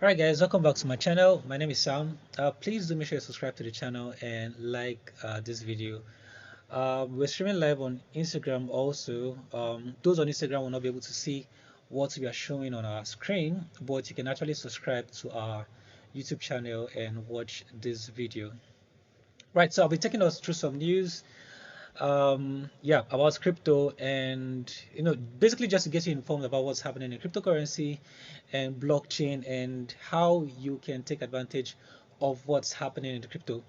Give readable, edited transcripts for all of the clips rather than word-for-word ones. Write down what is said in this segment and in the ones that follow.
Alright guys, welcome back to my channel. My name is Sam. Please do make sure you subscribe to the channel and like this video. We're streaming live on Instagram also. Those on Instagram will not be able to see what we are showing on our screen, but you can actually subscribe to our YouTube channel and watch this video. Right, so I'll be taking us through some news about crypto, and basically just to get you informed about what's happening in cryptocurrency and blockchain and how you can take advantage of what's happening in the crypto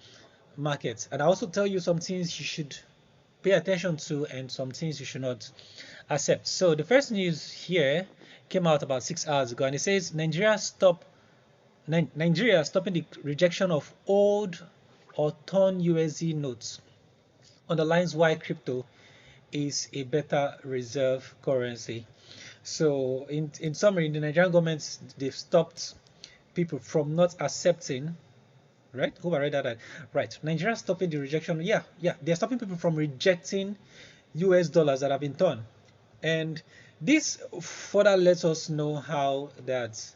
markets. And I also tell you some things you should pay attention to and some things you should not accept. So the first news here came out about 6 hours ago, and it says Nigeria stopping the rejection of old or torn USD notes, underlines why crypto is a better reserve currency. So in summary, the Nigerian government, they've stopped people from not accepting, right? Hope I read that right. Nigeria stopping the rejection. They're stopping people from rejecting US dollars that have been torn. And this further lets us know how that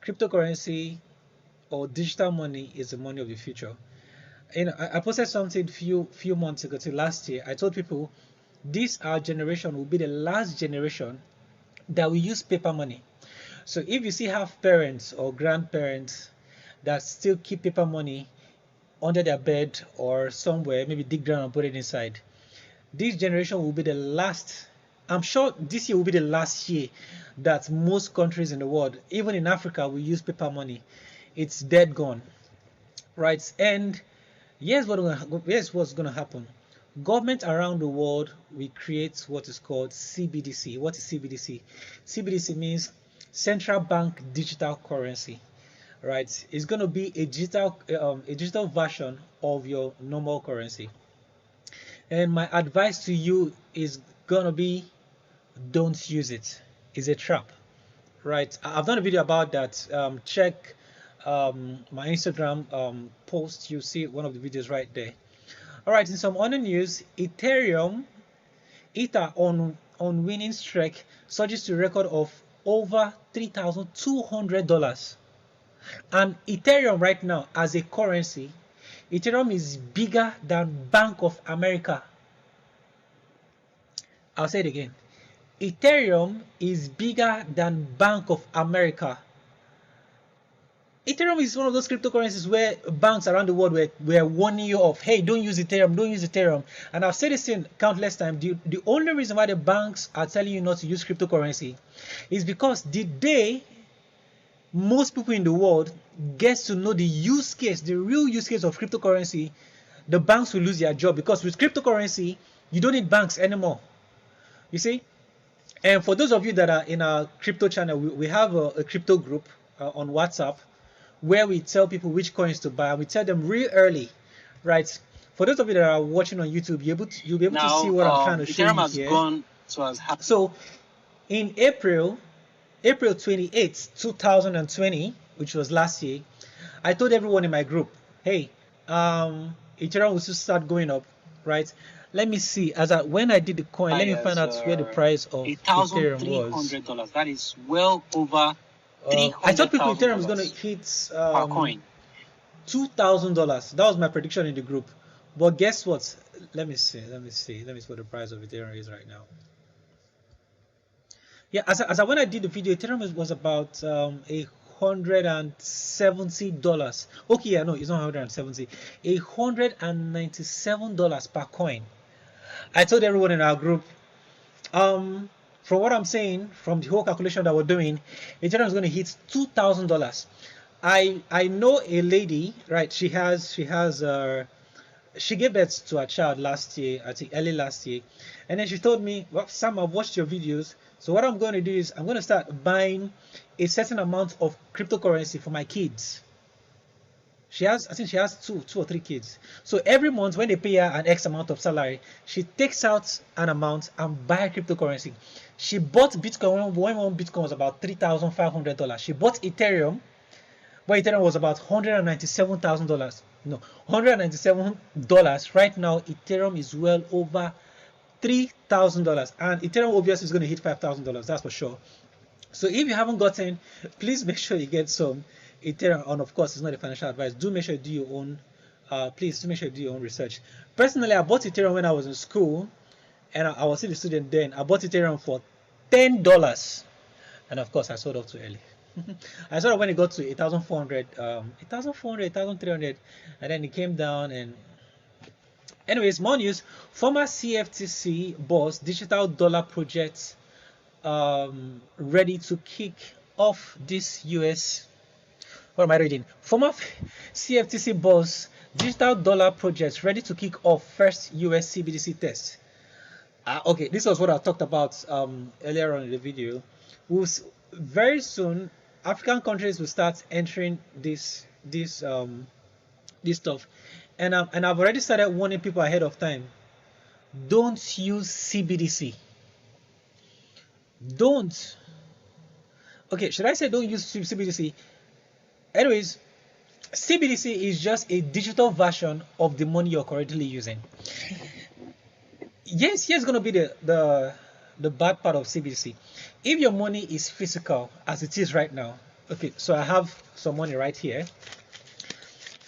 cryptocurrency or digital money is the money of the future. I posted something few months ago, last year. I told people this our generation will be the last generation that will use paper money. So if you see have parents or grandparents that still keep paper money under their bed or somewhere, maybe dig down and put it inside, this generation will be the last. I'm sure this year will be the last year that most countries in the world, even in Africa, will use paper money. It's dead gone, right? And here's what's going to happen. Government around the world will create what is called CBDC. What is CBDC? CBDC means central bank digital currency, right? It's going to be a digital version of your normal currency. And my advice to you is going to be, don't use it. It's a trap, right? I've done a video about that. Check my Instagram post. You see one of the videos right there. All right, in some other news, Ethereum on winning streak surges to a record of over $3,200. And Ethereum right now as a currency, Ethereum is bigger than Bank of America. I'll say it again. Ethereum is bigger than Bank of America. Ethereum is one of those cryptocurrencies where banks around the world were warning you of, hey, don't use Ethereum, don't use Ethereum. And I've said this in countless times. The only reason why the banks are telling you not to use cryptocurrency is because the day most people in the world get to know the use case, the real use case of cryptocurrency, the banks will lose their job, because with cryptocurrency, you don't need banks anymore. You see? And for those of you that are in our crypto channel, we have a crypto group on WhatsApp, where we tell people which coins to buy. We tell them real early, right? For those of you that are watching on YouTube, you'll be able to see what I'm trying to show you here. So in April 28th, 2020, which was last year, I told everyone in my group, hey, Ethereum will start going up, right? Let me see. When I did the coin, let me find out where the price of Ethereum was. $1,300. That is well over I thought people Ethereum was going to hit $2,000. That was my prediction in the group. But guess what? Let me see what the price of Ethereum is right now. Yeah, when I did the video, Ethereum was about $170. Okay, yeah, no, it's not 170. $197 per coin. I told everyone in our group, from what I'm saying, from the whole calculation that we're doing, Ethereum is going to hit $2,000. I know a lady, right? She gave birth to a child last year, I think early last year, and then she told me, well, Sam, I've watched your videos, so what I'm going to do is I'm going to start buying a certain amount of cryptocurrency for my kids. I think she has two or three kids. So every month when they pay her an X amount of salary, she takes out an amount and buy cryptocurrency. She bought Bitcoin when one Bitcoin was about $3,500. She bought Ethereum, but Ethereum was about $197,000. No, $197. Right now, Ethereum is well over $3,000, and Ethereum obviously is going to hit $5,000. That's for sure. So if you haven't gotten, please make sure you get some Ethereum. And of course, it's not a financial advice. Do make sure you do your own. Please do make sure you do your own research. Personally, I bought Ethereum when I was in school, and I was still a student then. I bought Ethereum for $10, and of course, I sold off too early. I saw it when it got to 1,400, 1,400, 1,300, and then it came down. And anyways, more news. Former CFTC boss, digital dollar project, ready to kick off this US. What am I reading? Former CFTC boss, digital dollar project ready to kick off first US CBDC test. Okay, this was what I talked about earlier on in the video. Very soon, African countries will start entering this stuff, and I've already started warning people ahead of time. Don't use CBDC. Don't. Okay, should I say don't use CBDC? Anyways, CBDC is just a digital version of the money you're currently using. Yes, here's gonna be the bad part of CBDC. If your money is physical, as it is right now, okay, so I have some money right here.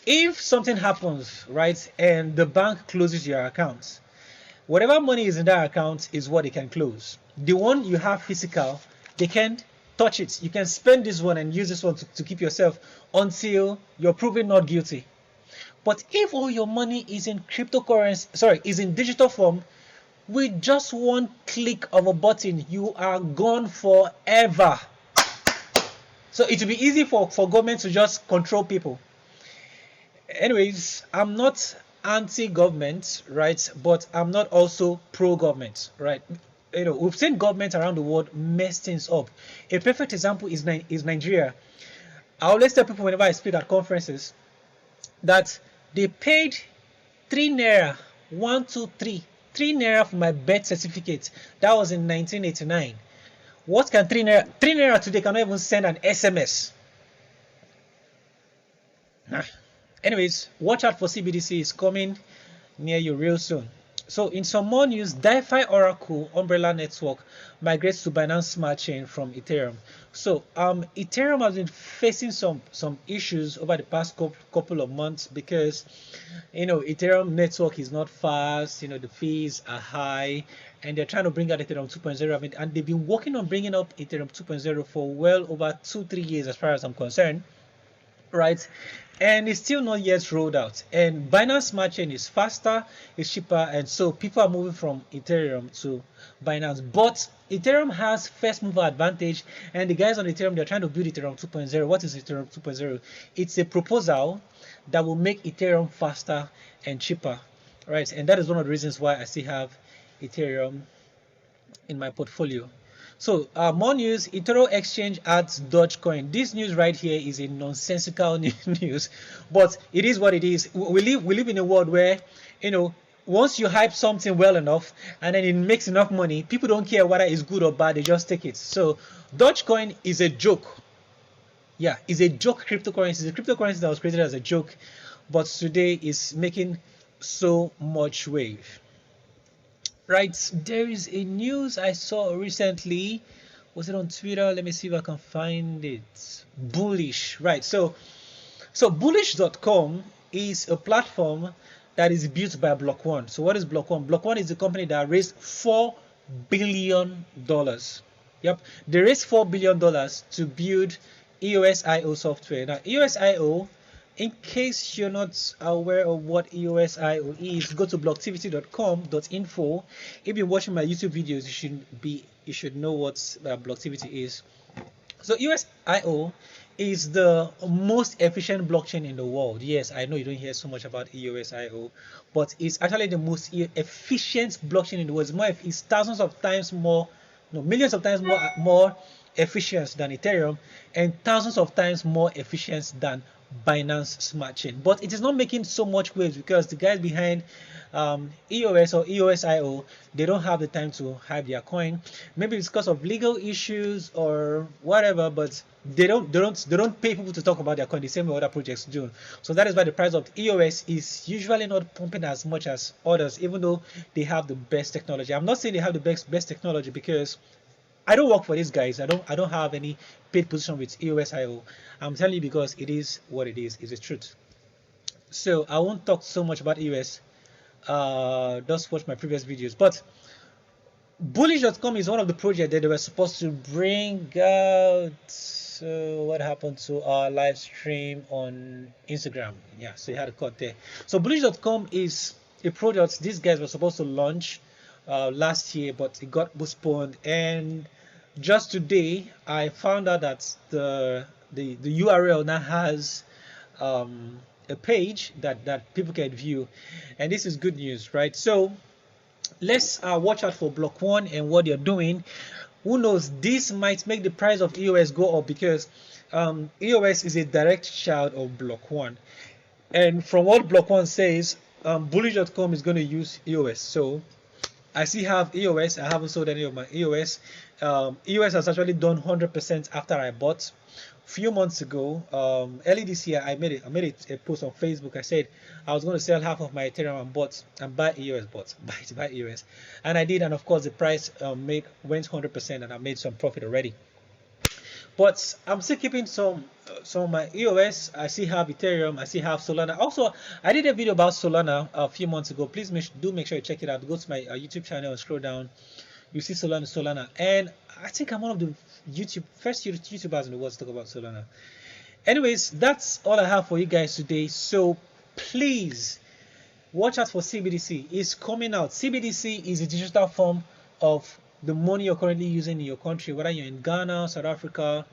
If something happens, right, and the bank closes your account, whatever money is in that account is what they can close. The one you have physical, they can't touch it. You can spend this one and use this one to keep yourself until you're proven not guilty. But if all your money is in cryptocurrency, sorry, is in digital form, with just one click of a button, you are gone forever. So it will be easy for government to just control people. Anyways, I'm not anti-government, right? But I'm not also pro-government, right? You know, we've seen governments around the world mess things up. A perfect example is Nigeria. I always tell people whenever I speak at conferences that they paid 3 naira, 1, 2, 3 naira for my birth certificate. That was in 1989. What can 3 naira? 3 naira today cannot even send an SMS. Anyways, watch out for CBDC. Is coming near you real soon. So in some more news, DeFi Oracle Umbrella Network migrates to Binance Smart Chain from Ethereum. So Ethereum has been facing some issues over the past couple of months because, you know, Ethereum network is not fast. You know, the fees are high, and they're trying to bring out Ethereum 2.0, and they've been working on bringing up Ethereum 2.0 for well over 2-3 years, as far as I'm concerned, right? And it's still not yet rolled out. And Binance Smart Chain is faster, it's cheaper, and so people are moving from Ethereum to Binance. But Ethereum has first mover advantage, and the guys on Ethereum, they're trying to build Ethereum 2.0. What is Ethereum 2.0? It's a proposal that will make Ethereum faster and cheaper, right? And that is one of the reasons why I still have Ethereum in my portfolio. So more news. Ethereum exchange adds Dogecoin. This news right here is a nonsensical news, but it is what it is. We live in a world where, you know, once you hype something well enough and then it makes enough money, people don't care whether it's good or bad, they just take it. So Dogecoin is a joke. Yeah, it's a joke cryptocurrency. It's a cryptocurrency that was created as a joke, but today is making so much wave. Right, there is a news I saw recently. Was it on Twitter? Let me see if I can find it. Bullish, right? So Bullish.com is a platform that is built by Block.one. So what is Block.one? Block.one is the company that raised $4 billion. Yep, they raised $4 billion to build EOS.io software. Now EOS.io, in case you're not aware of what EOS.io is, go to blocktivity.com.info. If you're watching my YouTube videos, you should know what Blocktivity is. So EOS.io is the most efficient blockchain in the world. Yes, I know you don't hear so much about EOS.io, but it's actually the most efficient blockchain in the world. It's thousands of times more, no, millions of times more efficient than Ethereum, and thousands of times more efficient than Binance Smart Chain. But it is not making so much waves because the guys behind EOS or EOS.io, they don't have the time to hype their coin. Maybe it's because of legal issues or whatever, but they don't pay people to talk about their coin the same way other projects do. So that is why the price of EOS is usually not pumping as much as others, even though they have the best technology. I'm not saying they have the best technology, because I don't work for these guys. I don't have any paid position with EOS.io. I'm telling you because it is what it is. It's the truth. So I won't talk so much about EOS. Just watch my previous videos. But Bullish.com is one of the projects that they were supposed to bring out. So what happened to our live stream on Instagram? Yeah, so you had a cut there. So Bullish.com is a product these guys were supposed to launch last year, but it got postponed. And just today, I found out that the URL now has a page that people can view, and this is good news, right? So let's watch out for Block.one and what they're doing. Who knows, this might make the price of EOS go up because EOS is a direct child of Block.one, and from what Block.one says, Bullish.com is going to use EOS. So I still have EOS. I haven't sold any of my EOS. EOS has actually done 100% after I bought. Few months ago, early this year, I made a post on Facebook. I said I was going to sell half of my Ethereum and buy EOS, buy EOS, and I did. And of course, the price went 100%, and I made some profit already. But I'm still keeping some of my EOS. I still have Ethereum. I still have Solana. Also, I did a video about Solana a few months ago. Please do make sure you check it out. Go to my YouTube channel and scroll down. You see Solana, and I think I'm one of the first YouTubers in the world to talk about Solana. Anyways, that's all I have for you guys today. So please watch out for CBDC. It's coming out. CBDC is a digital form of the money you're currently using in your country, whether you're in Ghana, South Africa,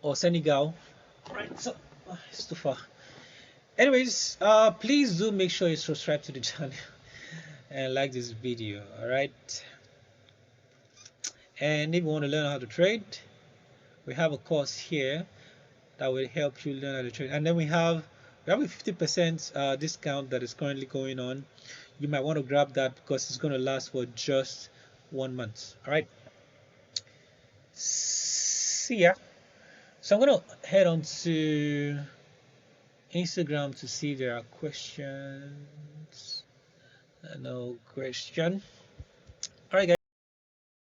or Senegal. Right. So it's too far. Anyways, please do make sure you subscribe to the channel and like this video. All right. And if you want to learn how to trade, we have a course here that will help you learn how to trade. And then we have a 50% discount that is currently going on. You might want to grab that because it's going to last for just 1 month. All right. See ya. So I'm going to head on to Instagram to see if there are questions. No question.